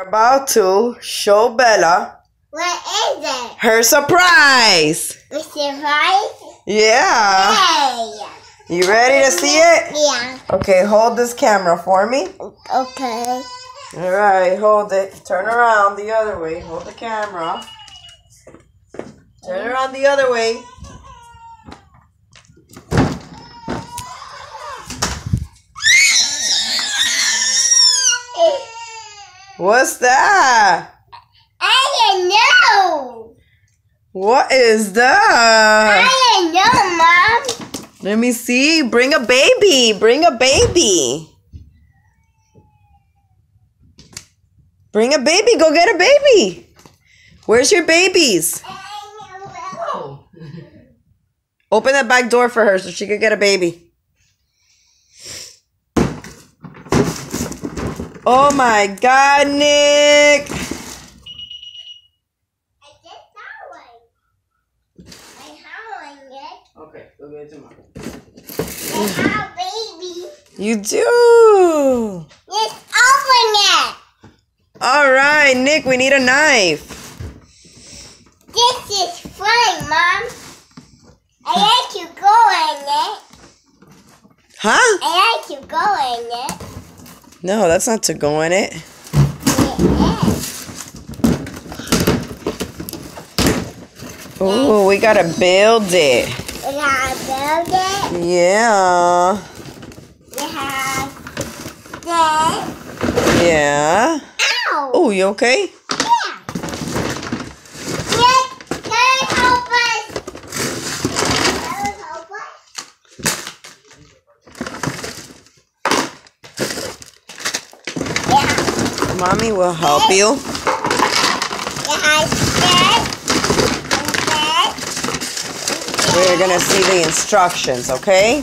About to show Bella what is it? her surprise. A surprise? Yeah. Hey. You ready to see it? Yeah. Okay, hold this camera for me. Okay. All right, hold it. Turn around the other way. Hold the camera. Turn around the other way. What's that? I don't know. What is that? I don't know, Mom. Let me see. Bring a baby. Bring a baby. Bring a baby. Go get a baby. Where's your babies? Oh. Open the back door for her so she could get a baby. Oh my God, Nick. I just saw one. I have one, Nick. Okay, go get it tomorrow. I have a baby. You do. Let's open it. All right, Nick, we need a knife. This is fun, Mom. I like to go in it. Huh? I like to go in it. No, that's not to go in it. It is. Oh, we gotta build it. We gotta build it. Yeah. We have this. Yeah. Ow! Oh, you okay? Yeah. Nick, can you help us? Can you help us? Yeah. Mommy will help you. It has this and this. We're gonna see the instructions, okay?